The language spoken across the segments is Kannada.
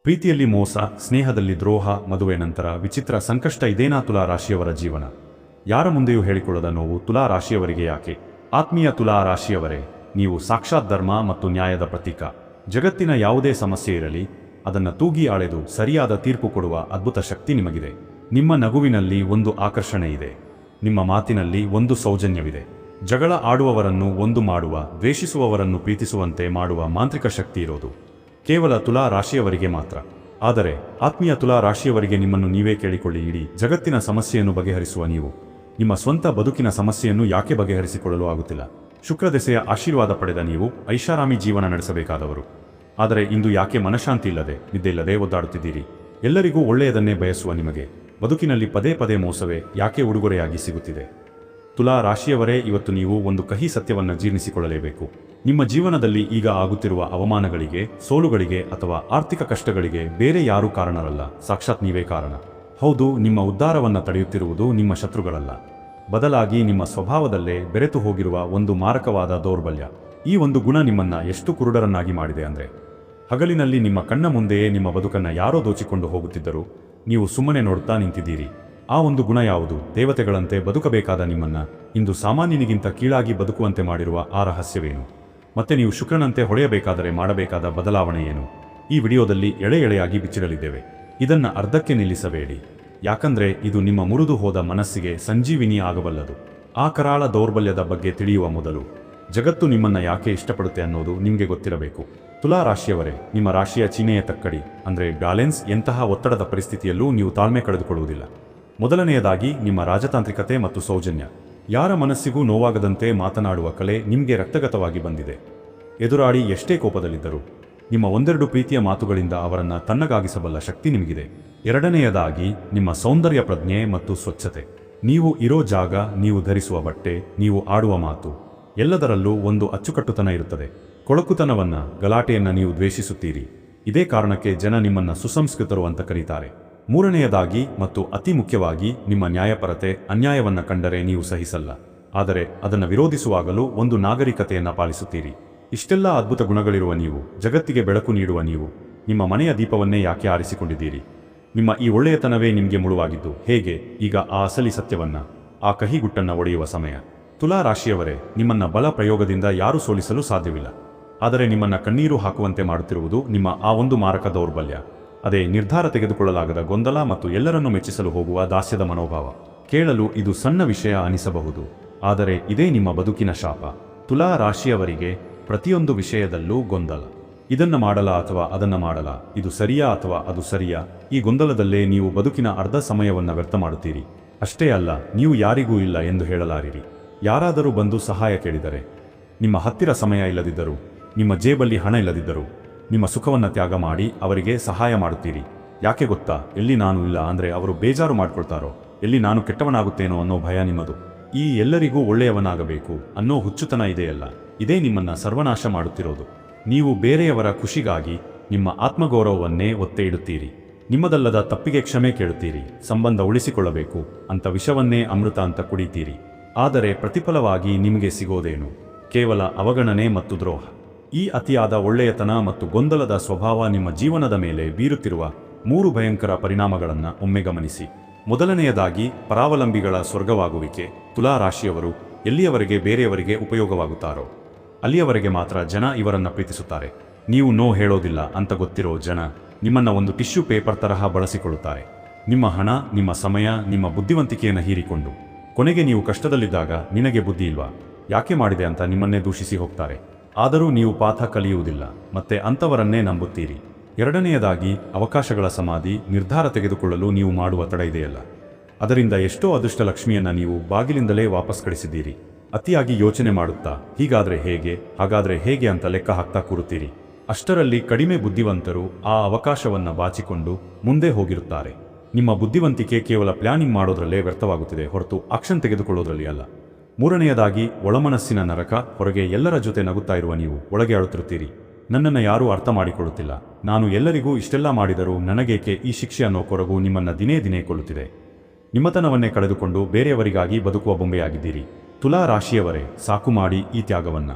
ಪ್ರೀತಿಯಲ್ಲಿ ಮೋಸ, ಸ್ನೇಹದಲ್ಲಿ ದ್ರೋಹ, ಮದುವೆ ನಂತರ ವಿಚಿತ್ರ ಸಂಕಷ್ಟ ಇದೇನಾ ತುಲಾ ರಾಶಿಯವರ ಜೀವನ? ಯಾರ ಮುಂದೆಯೂ ಹೇಳಿಕೊಳ್ಳದ ನೋವು ತುಲಾ ರಾಶಿಯವರಿಗೆ ಯಾಕೆ? ಆತ್ಮೀಯ ತುಲಾ ರಾಶಿಯವರೇ, ನೀವು ಸಾಕ್ಷಾತ್ ಧರ್ಮ ಮತ್ತು ನ್ಯಾಯದ ಪ್ರತೀಕ. ಜಗತ್ತಿನ ಯಾವುದೇ ಸಮಸ್ಯೆ ಇರಲಿ, ಅದನ್ನು ತೂಗಿ ಆಳೆದು ಸರಿಯಾದ ತೀರ್ಪು ಕೊಡುವ ಅದ್ಭುತ ಶಕ್ತಿ ನಿಮಗಿದೆ. ನಿಮ್ಮ ನಗುವಿನಲ್ಲಿ ಒಂದು ಆಕರ್ಷಣೆ ಇದೆ, ನಿಮ್ಮ ಮಾತಿನಲ್ಲಿ ಒಂದು ಸೌಜನ್ಯವಿದೆ. ಜಗಳ ಆಡುವವರನ್ನು ಒಂದು ಮಾಡುವ, ದ್ವೇಷಿಸುವವರನ್ನು ಪ್ರೀತಿಸುವಂತೆ ಮಾಡುವ ಮಾಂತ್ರಿಕ ಶಕ್ತಿ ಇರೋದು ಕೇವಲ ತುಲಾ ರಾಶಿಯವರಿಗೆ ಮಾತ್ರ. ಆದರೆ ಆತ್ಮೀಯ ತುಲಾ ರಾಶಿಯವರಿಗೆ ನಿಮ್ಮನ್ನು ನೀವೇ ಕೇಳಿಕೊಳ್ಳಿ. ಇಡೀ ಜಗತ್ತಿನ ಸಮಸ್ಯೆಯನ್ನು ಬಗೆಹರಿಸುವ ನೀವು ನಿಮ್ಮ ಸ್ವಂತ ಬದುಕಿನ ಸಮಸ್ಯೆಯನ್ನು ಯಾಕೆ ಬಗೆಹರಿಸಿಕೊಳ್ಳಲು ಆಗುತ್ತಿಲ್ಲ? ಶುಕ್ರದೆಸೆಯ ಆಶೀರ್ವಾದ ಪಡೆದ ನೀವು ಐಷಾರಾಮಿ ಜೀವನ ನಡೆಸಬೇಕಾದವರು. ಆದರೆ ಇಂದು ಯಾಕೆ ಮನಃಶಾಂತಿ ಇಲ್ಲದೆ, ನಿದ್ದೆ ಇಲ್ಲದೆ ಒದ್ದಾಡುತ್ತಿದ್ದೀರಿ? ಎಲ್ಲರಿಗೂ ಒಳ್ಳೆಯದನ್ನೇ ಬಯಸುವ ನಿಮಗೆ ಬದುಕಿನಲ್ಲಿ ಪದೇ ಪದೇ ಮೋಸವೇ ಯಾಕೆ ಉಡುಗೊರೆಯಾಗಿ ಸಿಗುತ್ತಿದೆ? ತುಲಾ ರಾಶಿಯವರೇ, ಇವತ್ತು ನೀವು ಒಂದು ಕಹಿ ಸತ್ಯವನ್ನು ಜೀರ್ಣಿಸಿಕೊಳ್ಳಲೇಬೇಕು. ನಿಮ್ಮ ಜೀವನದಲ್ಲಿ ಈಗ ಆಗುತ್ತಿರುವ ಅವಮಾನಗಳಿಗೆ, ಸೋಲುಗಳಿಗೆ ಅಥವಾ ಆರ್ಥಿಕ ಕಷ್ಟಗಳಿಗೆ ಬೇರೆ ಯಾರೂ ಕಾರಣರಲ್ಲ, ಸಾಕ್ಷಾತ್ ನೀವೇ ಕಾರಣ. ಹೌದು, ನಿಮ್ಮ ಉದ್ಧಾರವನ್ನು ತಡೆಯುತ್ತಿರುವುದು ನಿಮ್ಮ ಶತ್ರುಗಳಲ್ಲ, ಬದಲಾಗಿ ನಿಮ್ಮ ಸ್ವಭಾವದಲ್ಲೇ ಬೆರೆತು ಹೋಗಿರುವ ಒಂದು ಮಾರಕವಾದ ದೌರ್ಬಲ್ಯ. ಈ ಒಂದು ಗುಣ ನಿಮ್ಮನ್ನ ಎಷ್ಟು ಕುರುಡರನ್ನಾಗಿ ಮಾಡಿದೆ ಅಂದರೆ, ಹಗಲಿನಲ್ಲಿ ನಿಮ್ಮ ಕಣ್ಣ ಮುಂದೆಯೇ ನಿಮ್ಮ ಬದುಕನ್ನು ಯಾರೋ ದೋಚಿಕೊಂಡು ಹೋಗುತ್ತಿದ್ದರೂ ನೀವು ಸುಮ್ಮನೆ ನೋಡುತ್ತಾ ನಿಂತಿದ್ದೀರಿ. ಆ ಒಂದು ಗುಣ ಯಾವುದು? ದೇವತೆಗಳಂತೆ ಬದುಕಬೇಕಾದ ನಿಮ್ಮನ್ನ ಇಂದು ಸಾಮಾನ್ಯನಿಗಿಂತ ಕೀಳಾಗಿ ಬದುಕುವಂತೆ ಮಾಡಿರುವ ಆ ರಹಸ್ಯವೇನು? ಮತ್ತೆ ನೀವು ಶುಕ್ರನಂತೆ ಹೊಳೆಯಬೇಕಾದರೆ ಮಾಡಬೇಕಾದ ಬದಲಾವಣೆ ಏನು? ಈ ವಿಡಿಯೋದಲ್ಲಿ ಎಳೆ ಎಳೆಯಾಗಿ ಬಿಚ್ಚಿಡಲಿದ್ದೇವೆ. ಇದನ್ನ ಅರ್ಧಕ್ಕೆ ನಿಲ್ಲಿಸಬೇಡಿ, ಯಾಕಂದ್ರೆ ಇದು ನಿಮ್ಮ ಮುರಿದು ಹೋದ ಮನಸ್ಸಿಗೆ ಸಂಜೀವಿನಿ ಆಗಬಲ್ಲದು. ಆ ಕರಾಳ ದೌರ್ಬಲ್ಯದ ಬಗ್ಗೆ ತಿಳಿಯುವ ಮೊದಲು ಜಗತ್ತು ನಿಮ್ಮನ್ನ ಯಾಕೆ ಇಷ್ಟಪಡುತ್ತೆ ಅನ್ನೋದು ನಿಮಗೆ ಗೊತ್ತಿರಬೇಕು. ತುಲಾ ರಾಶಿಯವರೇ, ನಿಮ್ಮ ರಾಶಿಯ ಚಿಹ್ನೆಯ ತಕ್ಕಡಿ ಅಂದ್ರೆ ಬ್ಯಾಲೆನ್ಸ್ ಎಂತಹ ಒತ್ತಡದ ಪರಿಸ್ಥಿತಿಯಲ್ಲೂ ನೀವು ತಾಳ್ಮೆ ಕಳೆದುಕೊಳ್ಳುವುದಿಲ್ಲ. ಮೊದಲನೆಯದಾಗಿ ನಿಮ್ಮ ರಾಜತಾಂತ್ರಿಕತೆ ಮತ್ತು ಸೌಜನ್ಯ. ಯಾರ ಮನಸ್ಸಿಗೂ ನೋವಾಗದಂತೆ ಮಾತನಾಡುವ ಕಲೆ ನಿಮಗೆ ರಕ್ತಗತವಾಗಿ ಬಂದಿದೆ. ಎದುರಾಡಿ ಎಷ್ಟೇ ಕೋಪದಲ್ಲಿದ್ದರೂ ನಿಮ್ಮ ಒಂದೆರಡು ಪ್ರೀತಿಯ ಮಾತುಗಳಿಂದ ಅವರನ್ನು ತನ್ನಗಾಗಿಸಬಲ್ಲ ಶಕ್ತಿ ನಿಮಗಿದೆ. ಎರಡನೆಯದಾಗಿ ನಿಮ್ಮ ಸೌಂದರ್ಯ ಪ್ರಜ್ಞೆ ಮತ್ತು ಸ್ವಚ್ಛತೆ. ನೀವು ಇರೋ ಜಾಗ, ನೀವು ಧರಿಸುವ ಬಟ್ಟೆ, ನೀವು ಆಡುವ ಮಾತು, ಎಲ್ಲದರಲ್ಲೂ ಒಂದು ಅಚ್ಚುಕಟ್ಟುತನ ಇರುತ್ತದೆ. ಕೊಳಕುತನವನ್ನ, ಗಲಾಟೆಯನ್ನ ನೀವು ದ್ವೇಷಿಸುತ್ತೀರಿ. ಇದೇ ಕಾರಣಕ್ಕೆ ಜನ ನಿಮ್ಮನ್ನ ಸುಸಂಸ್ಕೃತರು ಅಂತ ಕರೀತಾರೆ. ಮೂರನೆಯದಾಗಿ ಮತ್ತು ಅತಿ ಮುಖ್ಯವಾಗಿ ನಿಮ್ಮ ನ್ಯಾಯಪರತೆ. ಅನ್ಯಾಯವನ್ನ ಕಂಡರೆ ನೀವು ಸಹಿಸಲ್ಲ, ಆದರೆ ಅದನ್ನು ವಿರೋಧಿಸುವಾಗಲೂ ಒಂದು ನಾಗರಿಕತೆಯನ್ನ ಪಾಲಿಸುತ್ತೀರಿ. ಇಷ್ಟೆಲ್ಲ ಅದ್ಭುತ ಗುಣಗಳಿರುವ ನೀವು, ಜಗತ್ತಿಗೆ ಬೆಳಕು ನೀಡುವ ನೀವು, ನಿಮ್ಮ ಮನೆಯ ದೀಪವನ್ನೇ ಯಾಕೆ ಆರಿಸಿಕೊಂಡಿದ್ದೀರಿ? ನಿಮ್ಮ ಈ ಒಳ್ಳೆಯತನವೇ ನಿಮಗೆ ಮುಳುವಾಗಿದ್ದು ಹೇಗೆ? ಈಗ ಆ ಅಸಲಿ ಸತ್ಯವನ್ನ, ಆ ಕಹಿಗುಟ್ಟನ್ನ ಒಡೆಯುವ ಸಮಯ. ತುಲಾ ರಾಶಿಯವರೇ, ನಿಮ್ಮನ್ನ ಬಲ ಪ್ರಯೋಗದಿಂದ ಯಾರೂ ಸೋಲಿಸಲು ಸಾಧ್ಯವಿಲ್ಲ. ಆದರೆ ನಿಮ್ಮನ್ನ ಕಣ್ಣೀರು ಹಾಕುವಂತೆ ಮಾಡುತ್ತಿರುವುದು ನಿಮ್ಮ ಆ ಒಂದು ಮಾರಕ ದೌರ್ಬಲ್ಯ. ಅದೇ ನಿರ್ಧಾರ ತೆಗೆದುಕೊಳ್ಳಲಾಗದ ಗೊಂದಲ ಮತ್ತು ಎಲ್ಲರನ್ನೂ ಮೆಚ್ಚಿಸಲು ಹೋಗುವ ದಾಸ್ಯದ ಮನೋಭಾವ. ಕೇಳಲು ಇದು ಸಣ್ಣ ವಿಷಯ ಅನಿಸಬಹುದು, ಆದರೆ ಇದೇ ನಿಮ್ಮ ಬದುಕಿನ ಶಾಪ. ತುಲಾ ರಾಶಿಯವರಿಗೆ ಪ್ರತಿಯೊಂದು ವಿಷಯದಲ್ಲೂ ಗೊಂದಲ. ಇದನ್ನ ಮಾಡಲಾ ಅಥವಾ ಅದನ್ನ ಮಾಡಲಾ? ಇದು ಸರಿಯಾ ಅಥವಾ ಅದು ಸರಿಯಾ? ಈ ಗೊಂದಲದಲ್ಲೇ ನೀವು ಬದುಕಿನ ಅರ್ಧ ಸಮಯವನ್ನ ವ್ಯರ್ಥ ಮಾಡುತ್ತೀರಿ. ಅಷ್ಟೇ ಅಲ್ಲ, ನೀವು ಯಾರಿಗೂ ಇಲ್ಲ ಎಂದು ಹೇಳಲಾರಿರಿ. ಯಾರಾದರೂ ಬಂದು ಸಹಾಯ ಕೇಳಿದರೆ, ನಿಮ್ಮ ಹತ್ತಿರ ಸಮಯ ಇಲ್ಲದಿದ್ದರೂ, ನಿಮ್ಮ ಜೇಬಲ್ಲಿ ಹಣ ಇಲ್ಲದಿದ್ದರೂ, ನಿಮ್ಮ ಸುಖವನ್ನು ತ್ಯಾಗ ಮಾಡಿ ಅವರಿಗೆ ಸಹಾಯ ಮಾಡುತ್ತೀರಿ. ಯಾಕೆ ಗೊತ್ತಾ? ಎಲ್ಲಿ ನಾನು ಇಲ್ಲ ಅಂದರೆ ಅವರು ಬೇಜಾರು ಮಾಡ್ಕೊಳ್ತಾರೋ, ಎಲ್ಲಿ ನಾನು ಕೆಟ್ಟವನಾಗುತ್ತೇನೋ ಅನ್ನೋ ಭಯ ನಿಮ್ಮದು. ಈ ಎಲ್ಲರಿಗೂ ಒಳ್ಳೆಯವನಾಗಬೇಕು ಅನ್ನೋ ಹುಚ್ಚುತನ ಇದೆಯಲ್ಲ, ಇದೇ ನಿಮ್ಮನ್ನ ಸರ್ವನಾಶ ಮಾಡುತ್ತಿರೋದು. ನೀವು ಬೇರೆಯವರ ಖುಷಿಗಾಗಿ ನಿಮ್ಮ ಆತ್ಮಗೌರವವನ್ನೇ ಒತ್ತೆ ಇಡುತ್ತೀರಿ. ನಿಮ್ಮದಲ್ಲದ ತಪ್ಪಿಗೆ ಕ್ಷಮೆ ಕೇಳುತ್ತೀರಿ. ಸಂಬಂಧ ಉಳಿಸಿಕೊಳ್ಳಬೇಕು ಅಂತ ವಿಷವನ್ನೇ ಅಮೃತ ಅಂತ ಕುಡಿತೀರಿ. ಆದರೆ ಪ್ರತಿಫಲವಾಗಿ ನಿಮಗೆ ಸಿಗೋದೇನು? ಕೇವಲ ಅವಗಣನೆ ಮತ್ತು ದ್ರೋಹ. ಈ ಅತಿಯಾದ ಒಳ್ಳೆಯತನ ಮತ್ತು ಗೊಂದಲದ ಸ್ವಭಾವ ನಿಮ್ಮ ಜೀವನದ ಮೇಲೆ ಬೀರುತ್ತಿರುವ 3 ಭಯಂಕರ ಪರಿಣಾಮಗಳನ್ನು ಒಮ್ಮೆ ಗಮನಿಸಿ. ಮೊದಲನೆಯದಾಗಿ, ಪರಾವಲಂಬಿಗಳ ಸ್ವರ್ಗವಾಗುವಿಕೆ. ತುಲಾ ರಾಶಿಯವರು ಎಲ್ಲಿಯವರೆಗೆ ಬೇರೆಯವರಿಗೆ ಉಪಯೋಗವಾಗುತ್ತಾರೋ ಅಲ್ಲಿಯವರೆಗೆ ಮಾತ್ರ ಜನ ಇವರನ್ನ ಪ್ರೀತಿಸುತ್ತಾರೆ. ನೀವು ನೋ ಹೇಳೋದಿಲ್ಲ ಅಂತ ಗೊತ್ತಿರೋ ಜನ ನಿಮ್ಮನ್ನ ಒಂದು ಟಿಶ್ಯೂ ಪೇಪರ್ ತರಹ ಬಳಸಿಕೊಳ್ಳುತ್ತಾರೆ. ನಿಮ್ಮ ಹಣ, ನಿಮ್ಮ ಸಮಯ, ನಿಮ್ಮ ಬುದ್ಧಿವಂತಿಕೆಯನ್ನು ಹೀರಿಕೊಂಡು ಕೊನೆಗೆ ನೀವು ಕಷ್ಟದಲ್ಲಿದ್ದಾಗ ನಿನಗೆ ಬುದ್ಧಿ ಇಲ್ವಾ, ಯಾಕೆ ಮಾಡಿದೆ ಅಂತ ನಿಮ್ಮನ್ನೇ ದೂಷಿಸಿ ಹೋಗ್ತಾರೆ. ಆದರೂ ನೀವು ಪಾಠ ಕಲಿಯುವುದಿಲ್ಲ, ಮತ್ತೆ ಅಂಥವರನ್ನೇ ನಂಬುತ್ತೀರಿ. ಎರಡನೆಯದಾಗಿ, ಅವಕಾಶಗಳ ಸಮಾಧಿ. ನಿರ್ಧಾರ ತೆಗೆದುಕೊಳ್ಳಲು ನೀವು ಮಾಡುವ ತಡ ಇದೆಯಲ್ಲ, ಅದರಿಂದ ಎಷ್ಟೋ ಅದೃಷ್ಟ ಲಕ್ಷ್ಮಿಯನ್ನ ನೀವು ಬಾಗಿಲಿಂದಲೇ ವಾಪಸ್ ಕಳಿಸಿದ್ದೀರಿ. ಅತಿಯಾಗಿ ಯೋಚನೆ ಮಾಡುತ್ತಾ ಹೀಗಾದ್ರೆ ಹೇಗೆ, ಹಾಗಾದ್ರೆ ಹೇಗೆ ಅಂತ ಲೆಕ್ಕ ಹಾಕ್ತಾ ಕೂರುತ್ತೀರಿ. ಅಷ್ಟರಲ್ಲಿ ಕಡಿಮೆ ಬುದ್ಧಿವಂತರು ಆ ಅವಕಾಶವನ್ನ ಬಾಚಿಕೊಂಡು ಮುಂದೆ ಹೋಗಿರುತ್ತಾರೆ. ನಿಮ್ಮ ಬುದ್ಧಿವಂತಿಕೆ ಕೇವಲ ಪ್ಲಾನಿಂಗ್ ಮಾಡೋದ್ರಲ್ಲೇ ವ್ಯರ್ಥವಾಗುತ್ತಿದೆ ಹೊರತು ಆಕ್ಷನ್ ತೆಗೆದುಕೊಳ್ಳೋದ್ರಲ್ಲಿ ಅಲ್ಲ. ಮೂರನೆಯದಾಗಿ, ಒಳಮನಸ್ಸಿನ ನರಕ. ಹೊರಗೆ ಎಲ್ಲರ ಜೊತೆ ನಗುತ್ತಾ ಇರುವ ನೀವು ಒಳಗೆ ಅಳುತ್ತಿರುತ್ತೀರಿ. ನನ್ನನ್ನು ಯಾರೂ ಅರ್ಥ ಮಾಡಿಕೊಳ್ಳುತ್ತಿಲ್ಲ, ನಾನು ಎಲ್ಲರಿಗೂ ಇಷ್ಟೆಲ್ಲ ಮಾಡಿದರೂ ನನಗೇಕೆ ಈ ಶಿಕ್ಷೆ ಅನ್ನೋ ಕೊರಗು ನಿಮ್ಮನ್ನ ದಿನೇ ದಿನೇ ಕೊಲ್ಲುತ್ತಿದೆ. ನಿಮ್ಮತನವನ್ನೇ ಕಳೆದುಕೊಂಡು ಬೇರೆಯವರಿಗಾಗಿ ಬದುಕುವ ಬೊಂಬೆಯಾಗಿದ್ದೀರಿ. ತುಲಾ ರಾಶಿಯವರೇ, ಸಾಕು ಮಾಡಿ ಈ ತ್ಯಾಗವನ್ನ.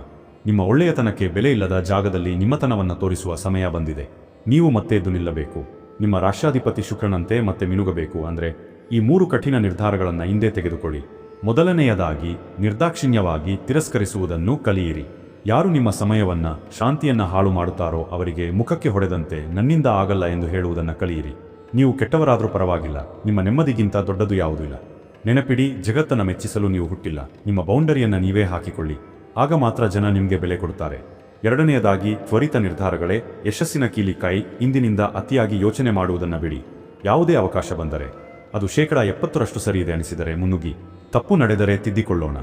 ನಿಮ್ಮ ಒಳ್ಳೆಯತನಕ್ಕೆ ಬೆಲೆ ಇಲ್ಲದ ಜಾಗದಲ್ಲಿ ನಿಮ್ಮತನವನ್ನು ತೋರಿಸುವ ಸಮಯ ಬಂದಿದೆ. ನೀವು ಮತ್ತೆ ಎದ್ದು ನಿಲ್ಲಬೇಕು. ನಿಮ್ಮ ರಾಷ್ಟ್ರಾಧಿಪತಿ ಶುಕ್ರನಂತೆ ಮತ್ತೆ ಮಿನುಗಬೇಕು. ಅಂದರೆ ಈ 3 ಕಠಿಣ ನಿರ್ಧಾರಗಳನ್ನು ಹಿಂದೆ ತೆಗೆದುಕೊಳ್ಳಿ. ಮೊದಲನೆಯದಾಗಿ, ನಿರ್ದಾಕ್ಷಿಣ್ಯವಾಗಿ ತಿರಸ್ಕರಿಸುವುದನ್ನು ಕಲಿಯಿರಿ. ಯಾರು ನಿಮ್ಮ ಸಮಯವನ್ನ, ಶಾಂತಿಯನ್ನ ಹಾಳು ಮಾಡುತ್ತಾರೋ ಅವರಿಗೆ ಮುಖಕ್ಕೆ ಹೊಡೆದಂತೆ ನನ್ನಿಂದ ಆಗಲ್ಲ ಎಂದು ಹೇಳುವುದನ್ನು ಕಲಿಯಿರಿ. ನೀವು ಕೆಟ್ಟವರಾದರೂ ಪರವಾಗಿಲ್ಲ, ನಿಮ್ಮ ನೆಮ್ಮದಿಗಿಂತ ದೊಡ್ಡದು ಯಾವುದೂ ಇಲ್ಲ. ನೆನಪಿಡಿ, ಜಗತ್ತನ್ನು ಮೆಚ್ಚಿಸಲು ನೀವು ಹುಟ್ಟಿಲ್ಲ. ನಿಮ್ಮ ಬೌಂಡರಿಯನ್ನು ನೀವೇ ಹಾಕಿಕೊಳ್ಳಿ. ಆಗ ಮಾತ್ರ ಜನ ನಿಮಗೆ ಬೆಲೆ ಕೊಡುತ್ತಾರೆ. ಎರಡನೆಯದಾಗಿ, ತ್ವರಿತ ನಿರ್ಧಾರಗಳೇ ಯಶಸ್ಸಿನ ಕೀಲಿಕಾಯಿ. ಇಂದಿನಿಂದ ಅತಿಯಾಗಿ ಯೋಚನೆ ಮಾಡುವುದನ್ನು ಬಿಡಿ. ಯಾವುದೇ ಅವಕಾಶ ಬಂದರೆ, ಅದು 70% ಸರಿ ಇದೆ ಅನಿಸಿದರೆ ಮುನ್ನುಗ್ಗಿ. ತಪ್ಪು ನಡೆದರೆ ತಿದ್ದಿಕೊಳ್ಳೋಣ.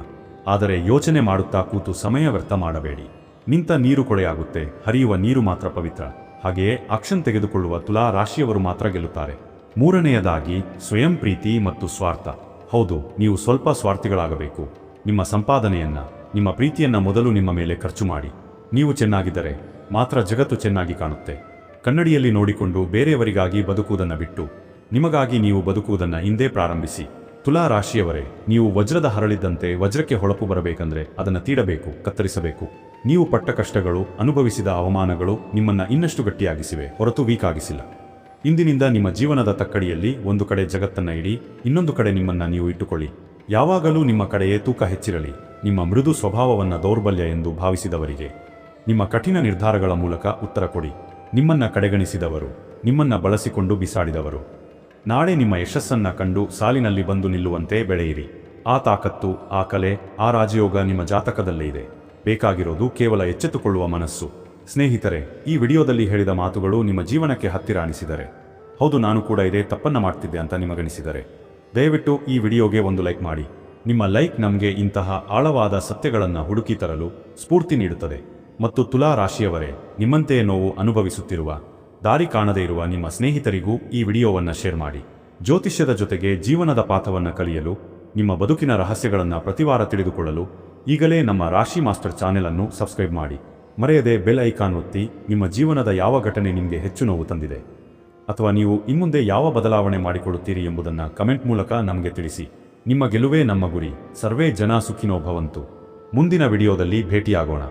ಆದರೆ ಯೋಚನೆ ಮಾಡುತ್ತಾ ಕೂತು ಸಮಯ ವ್ಯರ್ಥ ಮಾಡಬೇಡಿ. ನಿಂತ ನೀರು ಕೊಳೆಯಾಗುತ್ತೆ, ಹರಿಯುವ ನೀರು ಮಾತ್ರ ಪವಿತ್ರ. ಹಾಗೆಯೇ ಆಕ್ಷನ್ ತೆಗೆದುಕೊಳ್ಳುವ ತುಲಾ ರಾಶಿಯವರು ಮಾತ್ರ ಗೆಲ್ಲುತ್ತಾರೆ. ಮೂರನೆಯದಾಗಿ, ಸ್ವಯಂ ಪ್ರೀತಿ ಮತ್ತು ಸ್ವಾರ್ಥ. ಹೌದು, ನೀವು ಸ್ವಲ್ಪ ಸ್ವಾರ್ಥಿಗಳಾಗಬೇಕು. ನಿಮ್ಮ ಸಂಪಾದನೆಯನ್ನ, ನಿಮ್ಮ ಪ್ರೀತಿಯನ್ನ ಮೊದಲು ನಿಮ್ಮ ಮೇಲೆ ಖರ್ಚು ಮಾಡಿ. ನೀವು ಚೆನ್ನಾಗಿದ್ದರೆ ಮಾತ್ರ ಜಗತ್ತು ಚೆನ್ನಾಗಿ ಕಾಣುತ್ತೆ. ಕನ್ನಡಿಯಲ್ಲಿ ನೋಡಿಕೊಂಡು ಬೇರೆಯವರಿಗಾಗಿ ಬದುಕುವುದನ್ನು ಬಿಟ್ಟು ನಿಮಗಾಗಿ ನೀವು ಬದುಕುವುದನ್ನು ಹಿಂದೆ ಪ್ರಾರಂಭಿಸಿ. ತುಲಾ ರಾಶಿಯವರೇ, ನೀವು ವಜ್ರದ ಹರಳಿದ್ದಂತೆ ವಜ್ರಕ್ಕೆ ಹೊಳಪು ಬರಬೇಕಂದ್ರೆ ಅದನ್ನು ತೀಡಬೇಕು, ಕತ್ತರಿಸಬೇಕು. ನೀವು ಪಟ್ಟ ಕಷ್ಟಗಳು, ಅನುಭವಿಸಿದ ಅವಮಾನಗಳು ನಿಮ್ಮನ್ನ ಇನ್ನಷ್ಟು ಗಟ್ಟಿಯಾಗಿಸಿವೆ, ಹೊರತು ವೀಕ್ ಆಗಿಸಿಲ್ಲ. ಇಂದಿನಿಂದ ನಿಮ್ಮ ಜೀವನದ ತಕ್ಕಡಿಯಲ್ಲಿ ಒಂದು ಕಡೆ ಜಗತ್ತನ್ನ ಇಡಿ, ಇನ್ನೊಂದು ಕಡೆ ನಿಮ್ಮನ್ನ ನೀವು ಇಟ್ಟುಕೊಳ್ಳಿ. ಯಾವಾಗಲೂ ನಿಮ್ಮ ಕಡೆಯೇ ತೂಕ ಹೆಚ್ಚಿರಲಿ. ನಿಮ್ಮ ಮೃದು ಸ್ವಭಾವವನ್ನು ದೌರ್ಬಲ್ಯ ಎಂದು ಭಾವಿಸಿದವರಿಗೆ ನಿಮ್ಮ ಕಠಿಣ ನಿರ್ಧಾರಗಳ ಮೂಲಕ ಉತ್ತರ ಕೊಡಿ. ನಿಮ್ಮನ್ನ ಕಡೆಗಣಿಸಿದವರು, ನಿಮ್ಮನ್ನ ಬಳಸಿಕೊಂಡು ಬಿಸಾಡಿದವರು ನಾಳೆ ನಿಮ್ಮ ಯಶಸ್ಸನ್ನ ಕಂಡು ಸಾಲಿನಲ್ಲಿ ಬಂದು ನಿಲ್ಲುವಂತೆ ಬೆಳೆಯಿರಿ. ಆ ತಾಕತ್ತು, ಆ ಕಲೆ, ಆ ರಾಜಯೋಗ ನಿಮ್ಮ ಜಾತಕದಲ್ಲೇ ಇದೆ. ಬೇಕಾಗಿರೋದು ಕೇವಲ ಎಚ್ಚೆತ್ತುಕೊಳ್ಳುವ ಮನಸ್ಸು. ಸ್ನೇಹಿತರೆ, ಈ ವಿಡಿಯೋದಲ್ಲಿ ಹೇಳಿದ ಮಾತುಗಳು ನಿಮ್ಮ ಜೀವನಕ್ಕೆ ಹತ್ತಿರ ಅನಿಸಿದರೆ, ಹೌದು ನಾನು ಕೂಡ ಇದೇ ತಪ್ಪನ್ನ ಮಾಡ್ತಿದ್ದೆ ಅಂತ ನಿಮಗನಿಸಿದರೆ, ದಯವಿಟ್ಟು ಈ ವಿಡಿಯೋಗೆ ಒಂದು ಲೈಕ್ ಮಾಡಿ. ನಿಮ್ಮ ಲೈಕ್ ನಮಗೆ ಇಂತಹ ಆಳವಾದ ಸತ್ಯಗಳನ್ನು ಹುಡುಕಿ ತರಲು ಸ್ಫೂರ್ತಿ ನೀಡುತ್ತದೆ. ಮತ್ತು ತುಲಾ ರಾಶಿಯವರೇ, ನಿಮ್ಮಂತೆಯೇ ನೋವು ಅನುಭವಿಸುತ್ತಿರುವ, ದಾರಿ ಕಾಣದೇ ಇರುವ ನಿಮ್ಮ ಸ್ನೇಹಿತರಿಗೂ ಈ ವಿಡಿಯೋವನ್ನು ಶೇರ್ ಮಾಡಿ. ಜ್ಯೋತಿಷ್ಯದ ಜೊತೆಗೆ ಜೀವನದ ಪಾಠವನ್ನು ಕಲಿಯಲು, ನಿಮ್ಮ ಬದುಕಿನ ರಹಸ್ಯಗಳನ್ನು ಪ್ರತಿವಾರ ತಿಳಿದುಕೊಳ್ಳಲು ಈಗಲೇ ನಮ್ಮ ರಾಶಿ ಮಾಸ್ಟರ್ ಚಾನೆಲ್ ಅನ್ನು ಸಬ್ಸ್ಕ್ರೈಬ್ ಮಾಡಿ. ಮರೆಯದೆ ಬೆಲ್ ಐಕಾನ್ ಒತ್ತಿ. ನಿಮ್ಮ ಜೀವನದ ಯಾವ ಘಟನೆ ನಿಮಗೆ ಹೆಚ್ಚು ನೋವು ತಂದಿದೆ, ಅಥವಾ ನೀವು ಇನ್ಮುಂದೆ ಯಾವ ಬದಲಾವಣೆ ಮಾಡಿಕೊಳ್ಳುತ್ತೀರಿ ಎಂಬುದನ್ನು ಕಮೆಂಟ್ ಮೂಲಕ ನಮಗೆ ತಿಳಿಸಿ. ನಿಮ್ಮ ಗೆಲುವೇ ನಮ್ಮ ಗುರಿ. ಸರ್ವೇ ಜನ ಸುಖಿನೋ ಭವಂತು. ಮುಂದಿನ ವಿಡಿಯೋದಲ್ಲಿ ಭೇಟಿಯಾಗೋಣ.